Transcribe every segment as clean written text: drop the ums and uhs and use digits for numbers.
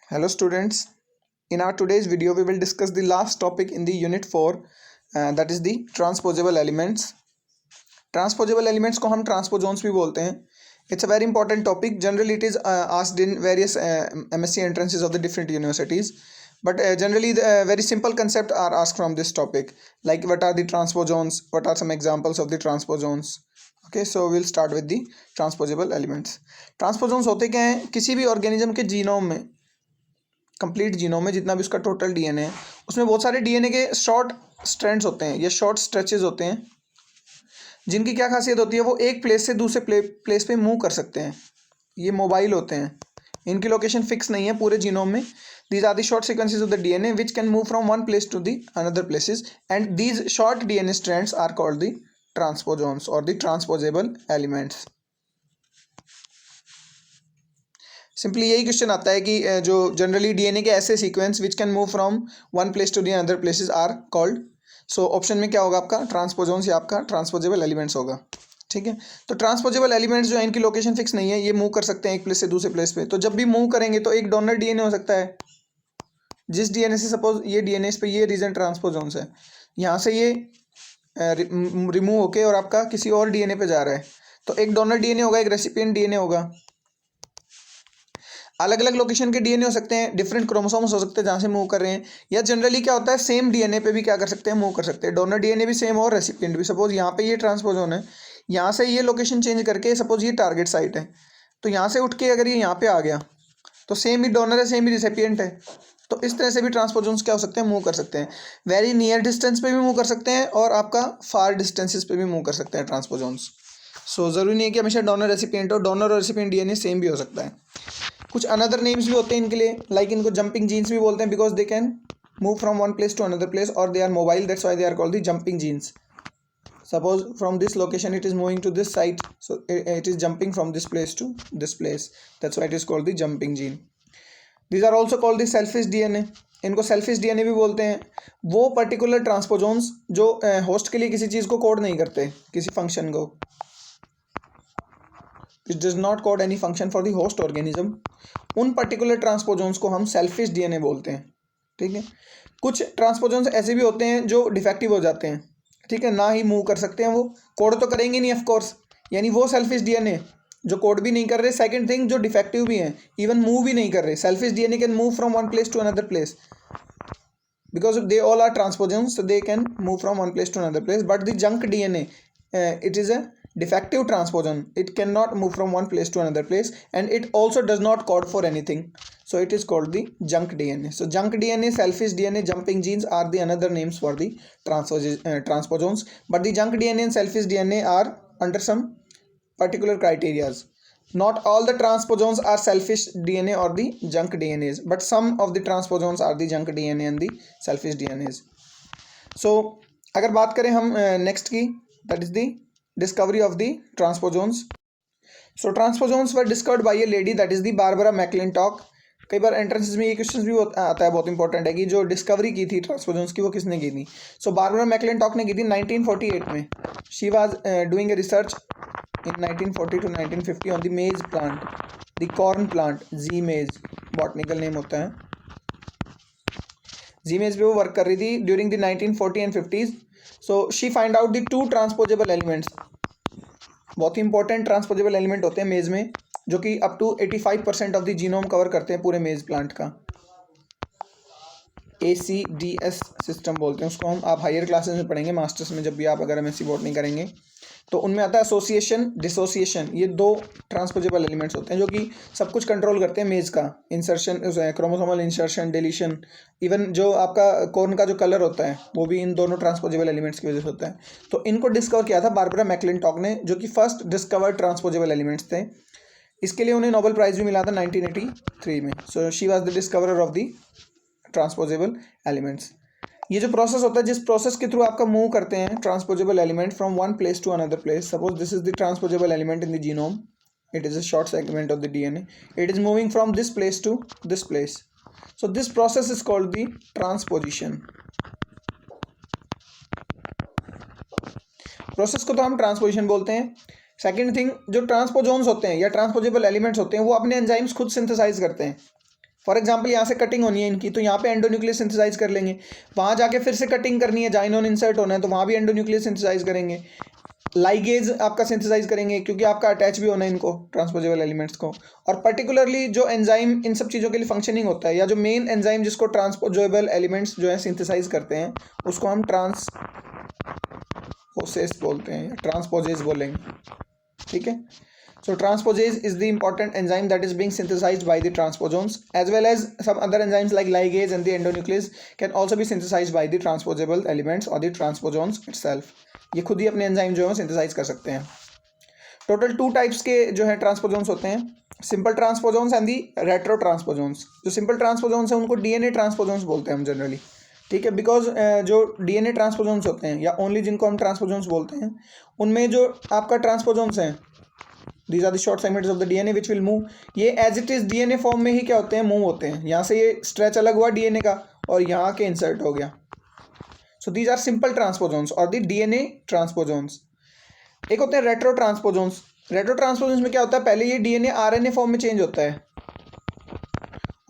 Hello students, in our today's video we will discuss the last topic in the unit 4 that is the transposable elements. Transposable elements को हम transposons भी बोलते हैं. It's a very important topic. Generally it is asked in various MSc entrances of the different universities, but generally the very simple concepts are asked from this topic, like what are the transposons, what are some examples of the transposons. Okay, so we'll start with the transposable elements. Transposons होते क्या हैं? किसी भी organism के genome में, complete genome में जितना भी उसका टोटल डीएनए है, उसमें बहुत सारे डीएनए के शॉर्ट स्ट्रैंड्स होते हैं या शॉर्ट स्ट्रेचेस होते हैं, जिनकी क्या खासियत होती है, वो एक प्लेस से दूसरे प्लेस पे मूव कर सकते हैं. ये मोबाइल होते हैं, इनकी लोकेशन फिक्स नहीं है पूरे जीनोम में. These are the short sequences of the DNA which can move from one place to the another places, and these short DNA strands are called the transposons और the transposable elements. Simply यही question आता है कि जो generally DNA के ऐसे sequence which can move from one place to the other places are called. So option में क्या होगा आपका? ट्रांसपोजोन्स या आपका ट्रांसपोजेबल एलिमेंट्स होगा. ठीक है, तो ट्रांसपोजेबल एलिमेंट्स जो है इनकी लोकेशन फिक्स नहीं है, ये मूव कर सकते हैं एक प्लेस से दूसरे प्लेस पे. तो जब भी मूव करेंगे तो एक डोनर डीएनए हो सकता है, जिस डीएनए से सपोज ये डीएनए इस पे ये रीजन ट्रांसपोजोन्स है, यहाँ से ये रिमूव होके और आपका किसी और डीएनए पे जा रहा है, तो एक डोनर डीएनए होगा, एक रेसिपिएंट डीएनए होगा. अलग अलग लोकेशन के डीएनए हो सकते हैं, डिफरेंट क्रोमोसोम्स हो सकते हैं जहाँ से मूव कर रहे हैं, या जनरली क्या होता है सेम डीएनए पे भी क्या कर सकते हैं, मूव कर सकते हैं. डोनर डीएनए भी सेम और रेसिपिएंट भी. सपोज यहाँ पे ये ट्रांसपोजोन है, यहाँ से ये लोकेशन चेंज करके सपोज ये टारगेट साइट है, तो यहाँ से उठ के अगर ये यहाँ पे आ गया तो सेम ही डोनर है, सेम ही रिसिपिएंट है. तो इस तरह से भी ट्रांसपोजोन्स क्या हो सकते हैं, मूव कर सकते हैं. वेरी नियर डिस्टेंस पे भी मूव कर सकते हैं और आपका फार डिस्टेंसेस पे भी मूव कर सकते हैं ट्रांसपोजोन्स. सो ज़रूरी नहीं है कि हमेशा डोनर रेसिपिएंट हो, डोनर और रेसिपिएंट डीएनए सेम भी हो सकता है. कुछ अनदर नेम्स भी होते हैं इनके लिए, लाइक इनको जंपिंग जीन्स भी बोलते हैं, because they can move from one place to another place, और they are mobile, that's why they are called the jumping genes. Suppose from this location it is moving to this site, so it is jumping from this place to this place, that's why it is called the jumping gene. These are also called the selfish DNA. इनको selfish DNA भी बोलते हैं. वो particular transposons जो host के लिए किसी चीज़ को कोड नहीं करते, किसी फंक्शन को, it does not code any function for the host organism, उन पर्टिकुलर ट्रांसपोजोन्स को हम सेल्फिश डीएनए बोलते हैं. ठीक है, कुछ ट्रांसपोजोन्स ऐसे भी होते हैं जो डिफेक्टिव हो जाते हैं. ठीक है, ना ही मूव कर सकते हैं, वो कोड तो करेंगे नहीं ऑफ कोर्स, यानी वो सेल्फिश डीएनए जो कोड भी नहीं कर रहे. सेकंड थिंग, जो डिफेक्टिव भी हैं, इवन मूव भी नहीं कर रहे. Selfish DNA can move from one place to another place because they all are transposons, so they can move from one place to another place. But the junk DNA, it is a defective transposon, it cannot move from one place to another place, and it also does not code for anything, so it is called the junk DNA. So junk DNA, selfish DNA, jumping genes are the another names for the transposons, but the junk DNA and selfish DNA are under some particular criterias. Not all the transposons are selfish DNA or the junk DNAs, but some of the transposons are the junk DNA and the selfish DNAs. So अगर बात करें हम next की, that is the discovery of the transposons. So transposons were discovered by a lady, that is the Barbara McClintock. कई बार entrances में ये question भी आता है, बहुत इंपॉर्टेंट है, कि जो डिस्कवरी की थी ट्रांसपोजोन्स की वो किसने की थी. सो बारबरा मैकलिंटॉक ने की थी 1948 में. She was doing a research in 1940 to 1950 on the maize plant, the corn plant, Z maize botanical name होता है. Z maize पे वो वर्क कर रही थी during the 1940 and 50s. So she find out the two transposable elements. बहुत ही important transposable element होते हैं मेज में, जो कि up to 85% of the genome cover करते हैं पूरे मेज प्लांट का. ACDS सिस्टम बोलते हैं उसको. हम आप हायर क्लासेस में पढ़ेंगे, मास्टर्स में जब भी आप अगर MSc बॉटनी करेंगे तो उनमें आता है एसोसिएशन, डिसोसिएशन. ये दो ट्रांसपोजेबल एलिमेंट्स होते हैं जो कि सब कुछ कंट्रोल करते हैं मेज का. Insertion, chromosomal insertion, deletion, even जो आपका कॉर्न का जो कलर होता है वो भी इन दोनों ट्रांसपोजेबल एलिमेंट्स की वजह से होता है. तो इनको डिस्कवर किया था बारबरा मैकलिंटॉक ने, जो कि फर्स्ट डिस्कवर्ड ट्रांसपोजेबल एलिमेंट्स थे. इसके लिए उन्हें नोबेल प्राइज़ भी मिला था 1983 में. So she was the discoverer of the transposable elements. ये जो प्रोसेस होता है, जिस प्रोसेस के थ्रू आपका मूव करते हैं transposable element from one place to another place. Suppose this is the transposable element in the genome, it is a short segment of the DNA, it is moving from this place to this place. So this process is called the transposition. Process को तो हम transposition बोलते हैं. Second thing, जो transposons होते हैं या transposable elements होते हैं वो अपने एंजाइम्स खुद सिंथेसाइज करते हैं. फॉर एग्जाम्पल यहाँ से कटिंग होनी है इनकी, तो यहाँ पे एंडोन्यूक्लियस सिंथेसाइज कर लेंगे, वहाँ जाके फिर से कटिंग करनी है, जाइनोन इंसर्ट होना है, तो वहाँ भी एंडोन्यूक्लियस सिंथेसाइज करेंगे। लाइगेज आपका सिंथेसाइज करेंगे, क्योंकि आपका अटैच भी होना है इनको, ट्रांसपोजेबल एलिमेंट्स को। और पर्टिकुलरली जो एंजाइम इन सब चीज़ों के लिए फंक्शनिंग होता है, या जो मेन एंजाइम जिसको ट्रांसपोजेबल एलिमेंट्स जो है सिंथेसाइज करते हैं, उसको हम ट्रांसपोसेस बोलते हैं, या ट्रांसपोजेज बोलेंगे, ठीक है। So transposase is the important enzyme that is being synthesized by the transposons, as well as some other enzymes like ligase and the endonuclease can also be synthesized by the transposable elements or the transposons itself. ये खुद ही अपने enzyme जो है synthesise कर सकते हैं। Total 2 types के जो है ट्रांसपोजोन्स होते हैं, simple transposons and the retro transposons. जो सिंपल ट्रांसपोजोन्स हैं उनको डीएनए ट्रांसपोजोन्स बोलते हैं हम जनरली, ठीक है, बिकॉज जो डीएनए ट्रांसपोजोन्स होते हैं, या ओनली जिनको हम ट्रांसपोजोन्स बोलते हैं, उनमें जो आपका ट्रांसपोजोन्स हैं, these are the short segments of the DNA which will move, ये as it is DNA form में ही क्या होते हैं, मूव होते हैं। यहाँ से ये स्ट्रेच अलग हुआ डीएनए का और यहाँ के इंसर्ट हो गया। So these are simple transposons और द डीएनए ट्रांसपोजोन्स। एक होते हैं रेट्रो ट्रांसपोजोन्स। रेट्रो ट्रांसपोजोन्स में क्या होता है, पहले ये डीएनए आरएनए फॉर्म में चेंज होता है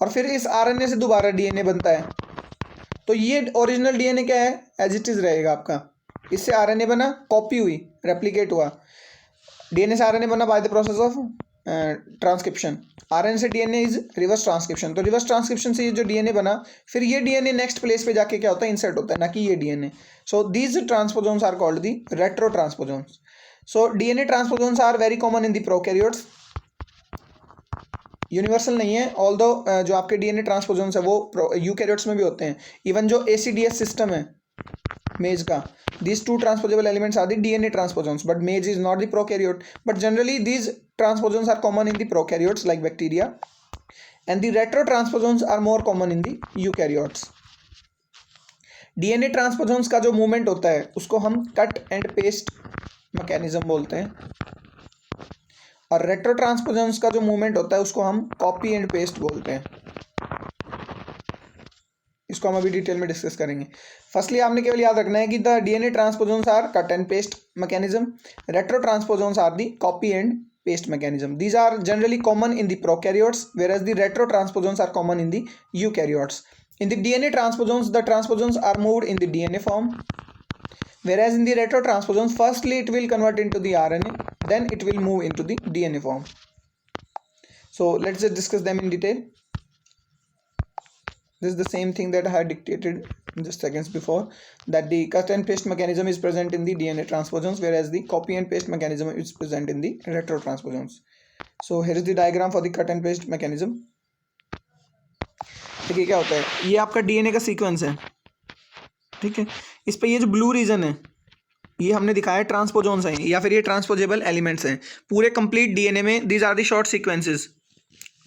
और फिर इस आरएनए से दोबारा डीएनए बनता है। तो ये ओरिजिनल डीएनए क्या है, एज इट इज रहेगा आपका। इससे आरएनए बना, कॉपी हुई, रेप्लिकेट हुआ। डीएनए से आरएनए बना by the process of transcription. RNA से डीएनए इज रिवर्स ट्रांसक्रिप्शन। तो रिवर्स ट्रांसक्रिप्शन से ये जो डीएनए बना, फिर ये डीएनए नेक्स्ट प्लेस पे जाके क्या होता है, इंसर्ट होता है, ना कि ये DNA. So these transposons are called the retrotransposons. So DNA transposons are very common in the prokaryotes, universal नहीं है, ऑल्दो जो आपके डीएनए ट्रांसपोजोन्स है वो यूकैरियोट्स में भी होते हैं। इवन जो एसीडीएस सिस्टम है मेज का, these 2 transposable elements are the DNA transposons, but maize is not the prokaryote. But generally these transposons are common in the prokaryotes like bacteria, and the retrotransposons are more common in the eukaryotes. DNA transposons का जो movement होता है उसको हम cut and paste mechanism बोलते हैं, और retro ट्रांसपोजन्स का जो मूवमेंट होता है उसको हम कॉपी एंड पेस्ट बोलते हैं। इसको हम अभी डिटेल में डिस्कस करेंगे। फर्स्टली आपने केवल याद रखना है कि the DNA transposons are cut and paste mechanism, retrotransposons are the copy and paste mechanism. These are generally common in the prokaryotes, whereas the retrotransposons are common in the eukaryotes. In the DNA transposons, the transposons are moved in the DNA form, whereas in the retrotransposons, firstly it will convert into the RNA, then it will move into the DNA form. So let's just discuss them in detail. This is the same thing that I had dictated just seconds before, that the cut and paste mechanism is present in the DNA transposons, whereas the copy and paste mechanism is present in the retrotransposons. So here is the diagram for the cut and paste mechanism. देखिए क्या होता है, ये आपका DNA का sequence है, ठीक है। इस पे ये जो ब्लू रीजन है ये हमने दिखाया ट्रांसपोजोन्स हैं, या फिर ये ट्रांसपोजेबल एलिमेंट्स हैं पूरे कंप्लीट डीएनए में। These are the short sequences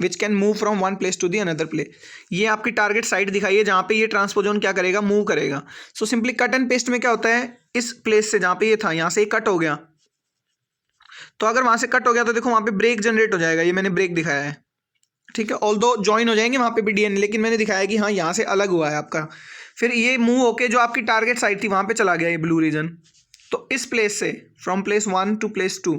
which can move from one place to the another place. ये आपकी टारगेट साइट दिखाई है जहाँ पे ये ट्रांसपोजोन क्या करेगा, मूव करेगा। So simply cut and paste में क्या होता है, इस प्लेस से जहाँ पे ये था यहाँ से कट हो गया, तो अगर वहाँ से कट हो गया तो देखो वहाँ पे ब्रेक जनरेट हो जाएगा, ये मैंने ब्रेक दिखाया है, ठीक है। ऑल्दो ज्वाइन हो जाएंगे वहाँ पे भी डीएनए, लेकिन मैंने दिखाया कि हाँ यहाँ से अलग हुआ है आपका। फिर ये मूव होके जो आपकी टारगेट साइट थी वहाँ पे चला गया ये ब्लू रीजन। तो इस प्लेस से from place 1 to place 2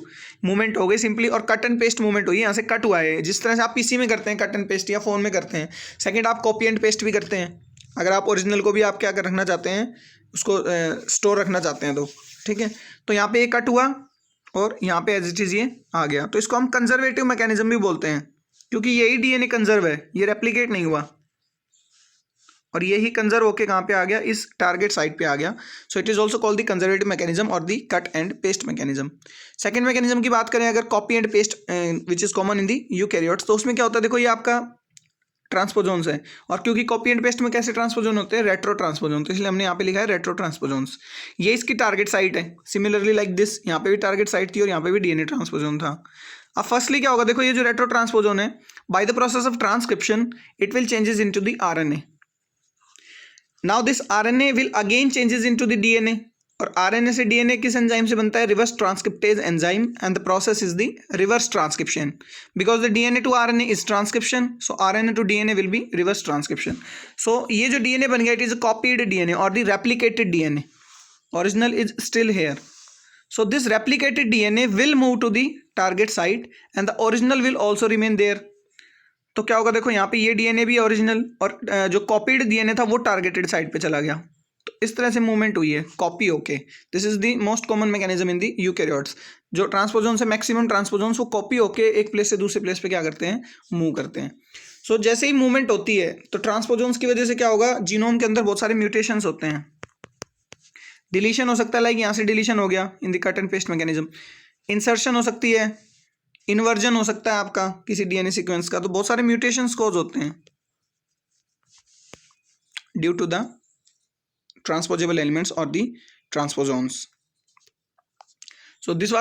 movement हो गई सिंपली, और कट एंड पेस्ट मूवमेंट हुई, यहाँ से कट हुआ है। जिस तरह से आप पीसी में करते हैं कट एंड पेस्ट, या फ़ोन में करते हैं। सेकंड आप कॉपी एंड पेस्ट भी करते हैं, अगर आप ओरिजिनल को भी आप क्या कर रखना चाहते हैं, उसको स्टोर रखना चाहते हैं तो, ठीक है। तो यहाँ पे ये कट हुआ और यहाँ पे एज इट इज़ ये आ गया, तो इसको हम कंजर्वेटिव मैकेनिज्म भी बोलते हैं, क्योंकि यही डीएनए कंजर्व है, ये रेप्लिकेट नहीं हुआ, और यही कंजर्व होके कहाँ पे आ गया, इस टारगेट साइट पे आ गया। So it is also called the conservative mechanism और the cut and paste mechanism. Second mechanism की बात करें अगर, copy and paste which is common in the eukaryotes, तो उसमें क्या होता है, देखो ये आपका ट्रांसपोजोन्स है, और क्योंकि कॉपी एंड पेस्ट में कैसे ट्रांसपोजोन होते हैं, रेट्रो ट्रांसपोजोन, तो इसलिए हमने यहाँ पे लिखा है रेट्रो ट्रांसपोजोन्स। ये इसकी टारगेट साइट है। सिमिलरली लाइक दिस, यहाँ पे भी टारगेट साइट थी और यहाँ पे भी डीएनए ट्रांसपोजोन था। अब फर्स्टली क्या होगा, देखो ये जो रेट्रो ट्रांसपोजोन है, by the process of transcription it will changes into the RNA. Now this RNA will again changes into the DNA, और RNA से DNA किस एंजाइम से बनता है, reverse transcriptase enzyme, and the process is the reverse transcription, because the DNA to RNA is transcription, so RNA to DNA will be reverse transcription. So ये जो DNA बन गया, it is a copied DNA और the replicated DNA, original is still here. So this replicated DNA will move to the target site and the original will also remain there. तो क्या होगा, देखो यहाँ पे ये डीएनए भी ओरिजिनल और जो कॉपीड डीएनए था वो टारगेटेड साइट पे चला गया। तो इस तरह से मूवमेंट हुई है कॉपी होके। This is the most common mechanism in the eukaryotes. जो ट्रांसपोजोन है, मैक्सिमम ट्रांसपोजोन्स वो कॉपी होके एक प्लेस से दूसरे प्लेस पे क्या करते हैं, मूव करते हैं। सो जैसे ही मूवमेंट होती है तो ट्रांसपोजोन्स की वजह से क्या होगा, जीनोम के अंदर बहुत सारे म्यूटेशंस होते हैं। डिलीशन हो सकता है, लाइक यहाँ से डिलीशन हो गया in the cut and paste mechanism. Insertion हो सकती है, इन्वर्जन हो सकता है आपका किसी डीएनए सीक्वेंस का। तो बहुत सारे म्यूटेशंस कॉज होते हैं due to the transposable elements or the transposons. So this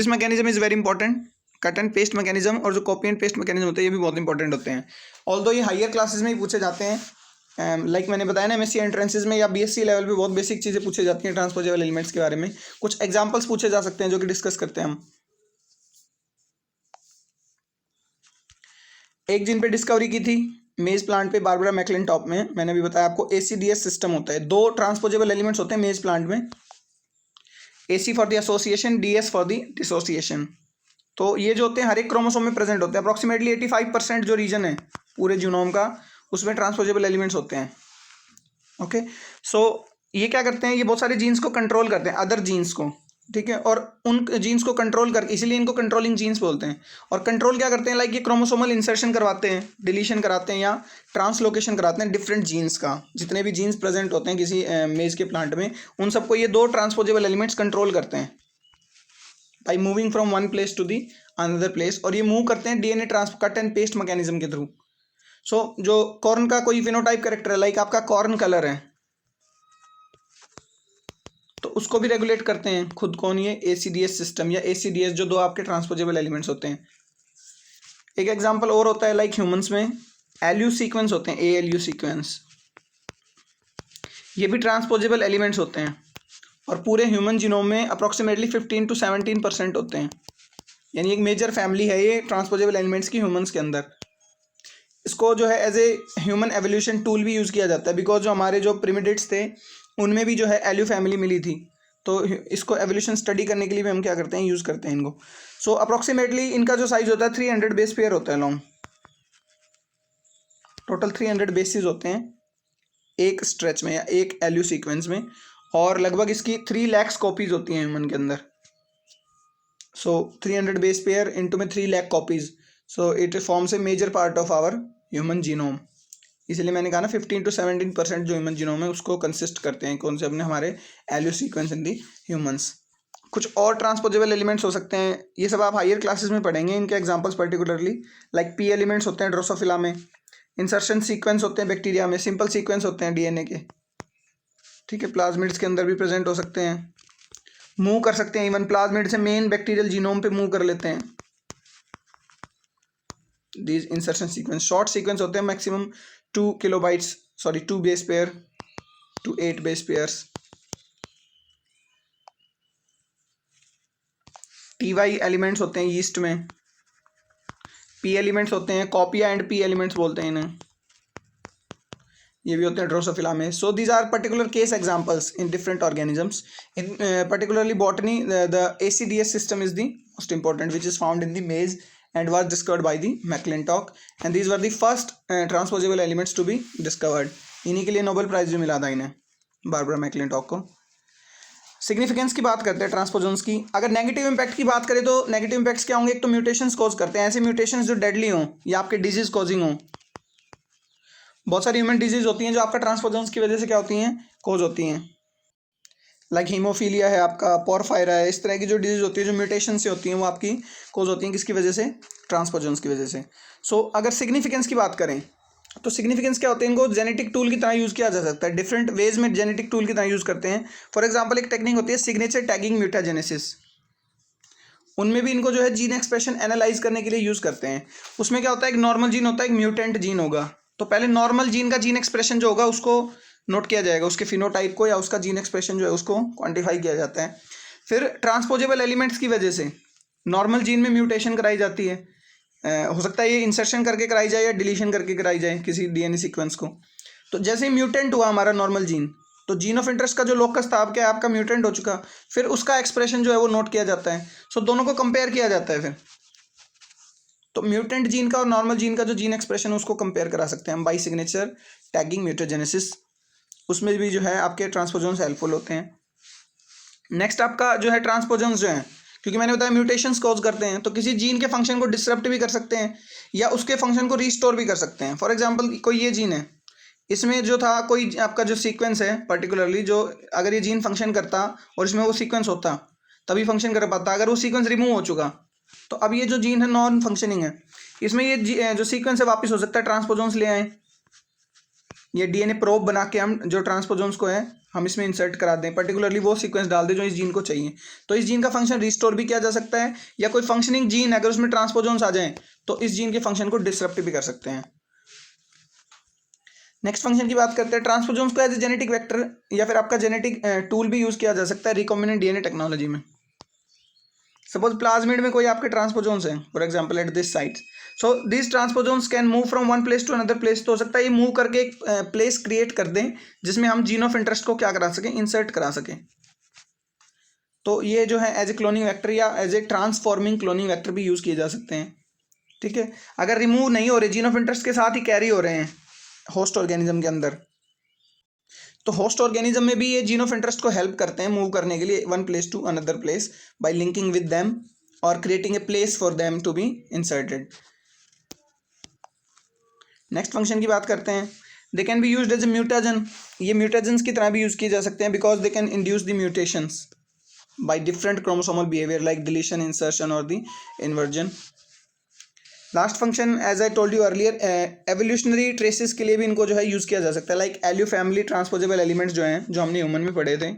mechanism is very important. Cut and paste mechanism और जो कॉपी एंड पेस्ट मैकेनिज्म होते हैं ये भी बहुत इंपॉर्टेंट होते हैं। ऑल्दो ये हायर क्लासेस में ही पूछे जाते हैं, लाइक मैंने बताया ना एमएससी एंट्रेंसेज में या बीएससी लेवल पे बहुत बेसिक चीज़ें पूछी जाती हैं ट्रांसपोजेबल एलिमेंट्स के बारे में। कुछ एग्जांपल्स पूछे जा सकते हैं जो कि डिस्कस करते हैं हम। एक जिन पे डिस्कवरी की थी मेज प्लांट पे, बारबरा मैक्लिंटॉक में, मैंने भी बताया आपको ACDS सिस्टम होता है। 2 ट्रांसपोजेबल एलिमेंट्स होते हैं मेज प्लांट में, AC for the association, DS for the dissociation. तो ये जो होते हैं हर एक क्रोमोसोम में प्रेजेंट होते हैं। अप्रॉक्सीमेटली 85% जो रीजन है पूरे जीनोम का उसमें ट्रांसपोजेबल एलिमेंट्स होते हैं। ओके, सो ये क्या करते हैं, ये बहुत सारे जीन्स को कंट्रोल करते हैं, अदर जीन्स को, ठीक है, और उन जीन्स को कंट्रोल कर, इसीलिए इनको कंट्रोलिंग जीन्स बोलते हैं। और कंट्रोल क्या करते हैं, लाइक ये क्रोमोसोमल इंसर्शन करवाते हैं, डिलीशन कराते हैं या ट्रांसलोकेशन कराते हैं डिफरेंट जीन्स का। जितने भी जीन्स प्रेजेंट होते हैं किसी मेज के प्लांट में, उन सबको ये 2 ट्रांसपोजेबल एलिमेंट्स कंट्रोल करते हैं by moving from one place to the another place. और ये मूव करते हैं DNA cut and paste mechanism के थ्रू। सो जो कॉर्न का कोई फिनोटाइप कैरेक्टर है, लाइक आपका कॉर्न कलर है, तो उसको भी रेगुलेट करते हैं खुद कौन, ये ACDS सिस्टम या ACDS, जो 2 आपके ट्रांसपोजेबल एलिमेंट्स होते हैं। एक एग्जांपल और होता है, लाइक ह्यूमंस में LU सीक्वेंस होते हैं, ALU सीक्वेंस, ये भी ट्रांसपोजेबल एलिमेंट्स होते हैं। और पूरे ह्यूमन जीनोम में अप्रॉक्सीमेटली 15 to 17% होते हैं, यानी एक मेजर फैमिली है ये ट्रांसपोजेबल एलिमेंट्स की ह्यूमंस के अंदर। इसको जो है as a human evolution tool भी यूज़ किया जाता है, बिकॉज जो हमारे जो प्रिमिडेट्स थे उनमें भी जो है एल्यू फैमिली मिली थी। तो इसको एवोल्यूशन स्टडी करने के लिए भी हम क्या करते हैं, यूज़ करते हैं इनको। सो अप्रॉक्सीमेटली इनका जो साइज होता है 300 बेस पेयर होता है लॉन्ग। टोटल 300 बेसिस होते हैं एक स्ट्रेच में या एक एल्यू सीक्वेंस में, और लगभग इसकी 3 लाख कॉपीज होती हैं ह्यूमन के अंदर। सो 300 बेस पेयर इनटू में 3 lakh copies, so it forms a major part of our human genome. इसलिए मैंने कहा ना 15 to 17% जो ह्यूमन जीनोम है उसको कंसिस्ट करते हैं कौन से, अपने हमारे एल्यू सीक्वेंस इन दी ह्यूमंस। कुछ और ट्रांसपोजेबल एलिमेंट्स हो सकते हैं, ये सब आप हायर क्लासेस में पढ़ेंगे, इनके examples particularly, like P elements होते हैं ड्रोसोफिला में, इंसर्शन सीक्वेंस होते हैं बैक्टीरिया में, सिंपल सीक्वेंस होते हैं डीएनए के, ठीक है, प्लाज्मिड्स के अंदर भी प्रेजेंट हो सकते हैं, मूव कर सकते हैं, इवन प्लाज्मिड से मेन बैक्टीरियल जीनोम पे मूव कर लेते हैं। These insertion sequence short sequence होते हैं, maximum 2 base pair to 8 base pairs. TY elements होते हैं यीस्ट में, P एलिमेंट्स होते हैं, कॉपिया एंड P एलिमेंट्स बोलते हैं इन्हें, ये भी होते हैं ड्रोसोफिला में। So these are particular case examples in different organisms. In particularly botany the ACDS system is the most important, which is found in the maize and was discovered by the McClintock, and these were the first transposable elements to be discovered. इन्हीं के लिए Nobel prize भी मिला था इन्हें, Barbara McClintock को। Significance की बात करते हैं ट्रांसपोजन्स की। अगर नेगेटिव इंपैक्ट की बात करें तो नेगेटिव इंपैक्ट्स क्या होंगे, एक तो म्यूटेशंस कॉज करते हैं, ऐसे म्यूटेशंस जो डेडली हों या आपके डिजीज कॉजिंग हों। बहुत सारी ह्यूमन डिजीज होती हैं जो आपका ट्रांसपोजन्स की वजह से क्या होती हैं, कॉज होती हैं, लाइक हीमोफीलिया है आपका, पोरफायरा है, इस तरह की जो डिजीज होती है जो म्यूटेशन से होती हैं वो आपकी कॉज होती हैं किसकी वजह से, ट्रांसपोजन्स की वजह से। सो अगर सिग्निफिकेंस की बात करें तो सिग्निफिकेंस क्या होते हैं, इनको जेनेटिक टूल की तरह यूज़ किया जा सकता है, डिफरेंट वेज में जेनेटिक टूल की तरह यूज़ करते हैं। फॉर एग्जांपल एक टेक्निक होती है सिग्नेचर टैगिंग म्यूटाजेनेसिस, उनमें भी इनको जो है जीन एक्सप्रेशन एनालाइज करने के लिए यूज़ करते हैं। उसमें क्या होता है, एक नॉर्मल जीन होता है, एक म्यूटेंट जीन होगा, तो पहले नॉर्मल जीन का जीन एक्सप्रेशन जो होगा उसको नोट किया जाएगा, उसके फिनोटाइप को या उसका जीन एक्सप्रेशन जो है उसको क्वान्टिफाई किया जाता है। फिर ट्रांसपोजेबल एलिमेंट्स की वजह से नॉर्मल जीन में म्यूटेशन कराई जाती है, हो सकता है ये इंसर्शन करके कराई जाए या डिलीशन करके कराई जाए किसी डीएनए सीक्वेंस को। तो जैसे ही म्यूटेंट हुआ हमारा नॉर्मल जीन, तो जीन ऑफ इंटरेस्ट का जो लोकस था आपका आपका म्यूटेंट हो चुका, फिर उसका एक्सप्रेशन जो है वो नोट किया जाता है। सो दोनों को कंपेयर किया जाता है फिर, तो म्यूटेंट जीन का और नॉर्मल जीन का जो जीन एक्सप्रेशन है उसको कंपेयर करा सकते हैं हम बाई सिग्नेचर टैगिंग म्यूटाजेनेसिस, उसमें भी जो है आपके ट्रांसपोजोन्स हेल्पफुल होते हैं। नेक्स्ट आपका जो है ट्रांसपोजोन्स जो हैं, क्योंकि मैंने बताया म्यूटेशंस कॉज करते हैं, तो किसी जीन के फंक्शन को डिसरप्ट भी कर सकते हैं या उसके फंक्शन को रिस्टोर भी कर सकते हैं। फॉर एग्जांपल कोई ये जीन है, इसमें जो था कोई आपका जो सीक्वेंस है पर्टिकुलरली, जो अगर ये जीन फंक्शन करता और इसमें वो सीक्वेंस होता तभी फंक्शन कर पाता, अगर वो सीक्वेंस रिमूव हो चुका तो अब ये जो जीन है नॉन फंक्शनिंग है, इसमें ये जो सीक्वेंस है वापस हो सकता है, ट्रांसपोजोन्स ले आए, ये डीएनए प्रोब बना के हम जो ट्रांसपोजोन्स को है हम इसमें इंसर्ट करा दें, पर्टिकुलरली वो सीक्वेंस डाल दें जो इस जीन को चाहिए, तो इस जीन का फंक्शन रिस्टोर भी किया जा सकता है, या कोई फंक्शनिंग जीन अगर उसमें ट्रांसपोजोन्स आ जाएं तो इस जीन के फंक्शन को डिसरप्ट भी कर सकते हैं। नेक्स्ट फंक्शन की बात करते हैं, ट्रांसपोजोन्स को एज ए जेनेटिक वेक्टर या फिर आपका जेनेटिक टूल भी यूज किया जा सकता है रिकॉम्बिनेंट डीएनए टेक्नोलॉजी में। सपोज प्लाज्मिड में कोई आपके ट्रांसपोजोन्स हैं for example at this site, so this transposons can move from one place to another place, तो हो सकता है ये मूव करके एक प्लेस क्रिएट कर दें जिसमें हम जीन ऑफ इंटरेस्ट को क्या करा सकें, इंसर्ट करा सकें। तो ये जो है एज ए क्लोनिंग वेक्टर या as a transforming cloning vector भी यूज किए जा सकते हैं। ठीक है, अगर रिमूव नहीं हो रहे, जीन ऑफ इंटरेस्ट के साथ ही कैरी हो रहे हैं होस्ट ऑर्गेनिज्म के अंदर, तो होस्ट ऑर्गेनिज्म में भी ये जीन ऑफ इंटरेस्ट को हेल्प करते हैं मूव करने के लिए one place to another place by linking with them और creating a place for them to be inserted. Next function की बात करते हैं, they can be used as a mutagen, ये म्यूटाजन्स की तरह भी यूज किए जा सकते हैं because they can induce the mutations by different chromosomal behaviour like deletion, insertion और the inversion. Last function as I told you earlier, evolutionary traces के लिए भी इनको जो है यूज़ किया जा सकता है, लाइक एल्यू फैमिली ट्रांसपोजेबल एलिमेंट्स जो हैं, जो हमने ह्यूमन में पढ़े थे,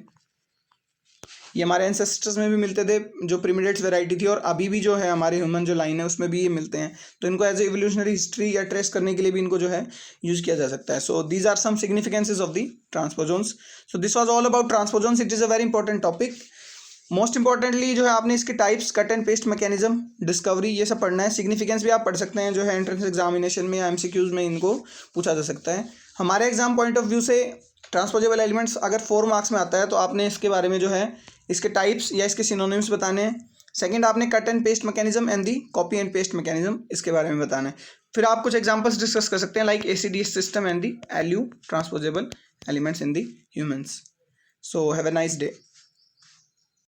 ये हमारे एंसेस्टर्स में भी मिलते थे जो प्रिमिडेट्स वैरायटी थी, और अभी भी जो है हमारे ह्यूमन जो लाइन है उसमें भी ये मिलते हैं, तो इनको एज ए एवोल्यूशनरी हिस्ट्री या ट्रेस करने के लिए भी इनको जो है यूज़ किया जा सकता है। So these are some significances of the transposons. So this was all about transposons, it is a very important topic. Most importantly जो है आपने इसके types, cut and paste mechanism, discovery, ये सब पढ़ना है। सिग्निफिकेंस भी आप पढ़ सकते हैं, जो है एंट्रेंस एग्जामिनेशन में या एमसीक्यूज में इनको पूछा जा सकता है। हमारे एग्जाम पॉइंट ऑफ व्यू से ट्रांसपोजेबल एलिमेंट्स अगर 4 मार्क्स में आता है तो आपने इसके बारे में जो है इसके टाइप्स या इसके सिनोनिम्स बताने हैं। सेकंड आपने cut and paste mechanism and the copy and paste mechanism इसके बारे में बताना है। फिर आप कुछ एग्जांपल्स डिस्कस कर सकते हैं like ACDS system and the Alu transposable elements in the humans. So have a nice day.